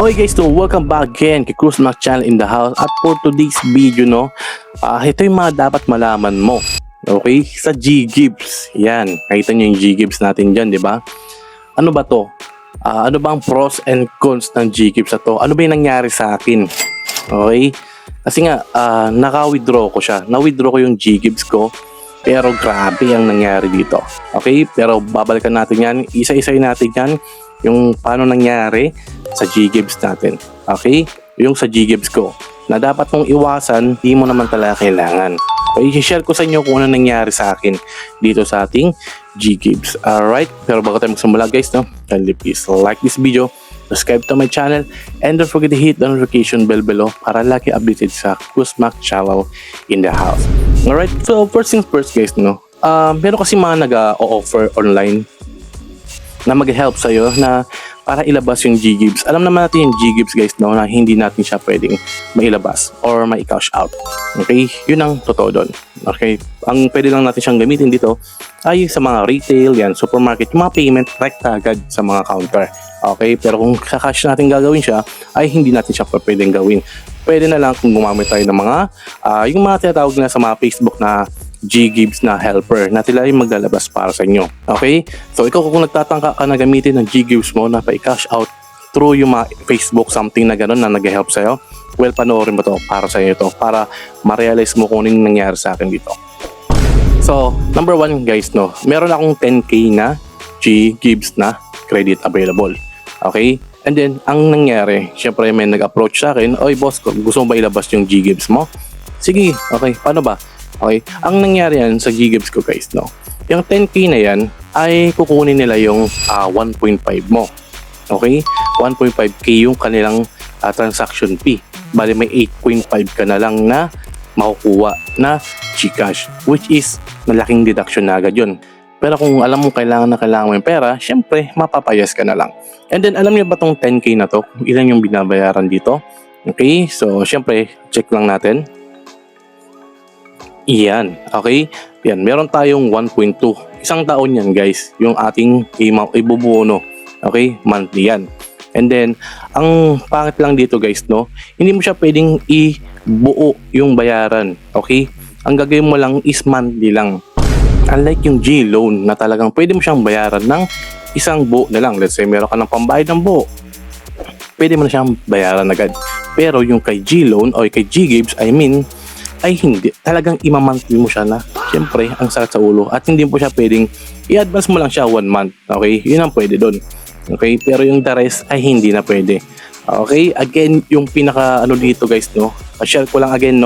Okay guys, so welcome back again kay Cruz Mac Channel in the house. At for today's video ito yung mga dapat malaman mo. Okay, sa G-Gibbs. Yan, nakita nyo yung G-Gibbs natin dyan, di ba? Ano ba to? Ano ba ang pros and cons ng G-Gibbs na to? Ano ba yung nangyari sa akin? Okay? Kasi nga, naka-withdraw ko siya. Na-withdraw ko yung G-Gibbs ko. Pero grabe ang nangyari dito. Okay? Pero babalikan natin yan. Isa-isayin natin yan. Yung paano nangyari sa G-Gibbs natin. Okay? Yung sa G-Gibbs ko. Na dapat mong iwasan, di mo naman talaga kailangan. Okay? I-share ko sa inyo kung ano nangyari sa akin dito sa ating G-Gibbs. Alright? Pero bago tayo magsimula guys, kindly please like this video, subscribe to my channel, and don't forget to hit the notification bell below para lagi updated sa Cruz Mac Channel in the house. Alright? So first things first guys, meron kasi mga nag-o-offer online na mag-help sa'yo na para ilabas yung G-Gibbs. Alam naman natin yung G-Gibbs guys na hindi natin siya pwedeng mailabas or mai-cash out. Okay? Yun ang totoo doon. Okay? Ang pwede lang natin siyang gamitin dito ay sa mga retail, yan, supermarket, yung mga payment rekta agad sa mga counter. Okay? Pero kung kakash natin gagawin siya, ay hindi natin siya pwedeng gawin. Pwede na lang kung gumamit tayo ng mga yung mga tinatawag na sa mga Facebook na G-Gibbs na helper na sila yung maglalabas para sa inyo. Okay? So ikaw kung nagtatangka ka na gamitin ng G-Gibbs mo na pa-cash out through yung mga Facebook something na gano'n na nag-help sa'yo, well, panoorin mo to para sa inyo to para ma-realize mo kung anong nangyari sa akin dito. So, number one guys, meron akong 10k na G-Gibbs na credit available. Okay? And then, ang nangyari, syempre may nag-approach sa akin, oy boss, gusto mo ba ilabas yung G-Gibbs mo? Sige, okay, paano ba? Okay, ang nangyari yan sa G-Gibbs ko guys, yung 10k na yan ay kukunin nila yung 1.5 mo. Okay? 1.5k yung kanilang transaction fee. Bali may 8.5 ka na lang na makukuha na GCash, which is malaking deduction na agad yun. Pero kung alam mo kailangan mo yung pera, syempre mapapayas ka na lang. And then alam niyo ba tong 10k na to, ilan yung binabayaran dito? Okay, so syempre check lang natin. Iyan, okay? Yan, meron tayong 1.2. Isang taon yan guys, yung ating ibubuo, okay? Monthly yan. And then, ang pangit lang dito guys, hindi mo siya pwedeng ibuo yung bayaran, okay? Ang gagawin mo lang is monthly lang. Unlike yung G-Loan na talagang pwede mo siyang bayaran ng isang buo na lang. Let's say, meron ka ng pambayad ng buo. Pwede mo na siyang bayaran agad. Pero yung kay G-Loan o kay G-Gibbs, ay hindi. Talagang imamonthly mo siya na syempre ang sakit sa ulo at hindi mo siya pwedeng i-advance mo lang siya 1 month. Okay? Yun ang pwede doon. Okay? Pero yung the rest ay hindi na pwede. Okay? Again, yung pinaka dito guys, share ko lang again,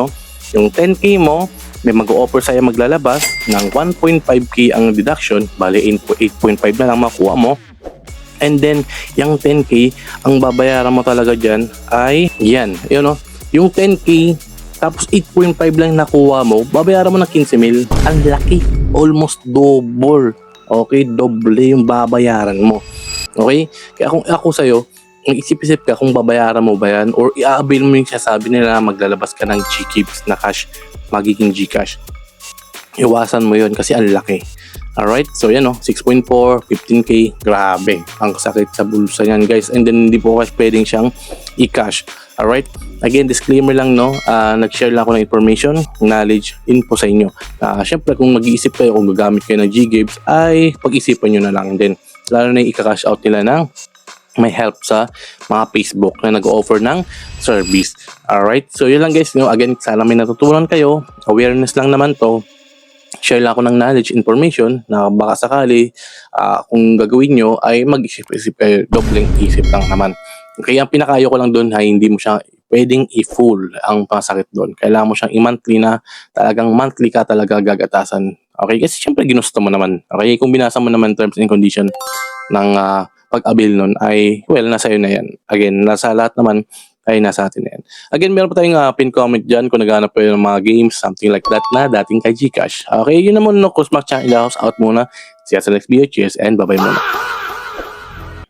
yung 10k mo, may mag-o-offer sa'yo maglalabas ng 1.5k ang deduction, bali 8.5 na lang makuha mo. And then, yung 10k, ang babayaran mo talaga dyan ay yan. Yung 10k, tapos 8.5 lang nakuha mo, babayaran mo ng 15,000. Ang laki. Almost double. Okay? Doble yung babayaran mo. Okay? Kaya kung ako sa'yo, mag-isip-isip ka kung babayaran mo ba yan or i-avail mo yung sasabi nila maglalabas ka ng G-Gibbs na cash, magiging Gcash. Iwasan mo yun kasi ang laki. Alright? So yan 6.4, 15k. Grabe. Ang sakit sa bulsa yan guys. And then hindi po kasi pwedeng siyang i-cash. Alright? Again, disclaimer lang, nag-share lang ako ng information, knowledge, info sa inyo. Siyempre, kung mag-iisip kayo, kung gagamit kayo ng G-Gibbs, ay pag-isipan nyo na lang din. Lalo na yung i-cash out nila ng may help sa mga Facebook na nag-offer ng service. Alright? So, yun lang guys. Again, sana may natutunan kayo. Awareness lang naman to. Share lang ako ng knowledge, information na baka sakali kung gagawin nyo ay mag-isip-isip kayo. Dobleng isip lang naman. Kaya ang pinakayo ko lang doon ay hindi mo siya pwedeng i-full ang pasakit doon. Kailangan mo siyang i-monthly na talagang monthly ka talaga gagatasan. Okay? Kasi syempre ginusto mo naman. Okay? Kung binasa mo naman terms and condition ng pag-avail nun ay well, nasa iyo na yan. Again, nasa lahat naman ay nasa atin na yan. Again, meron pa tayong pin comment dyan kung naghanap po ng mga games, something like that na dating kay Gcash. Okay? Yun naman Cruz Mac Channel in the house. Out muna. See you sa next video. Cheers and bye-bye muna.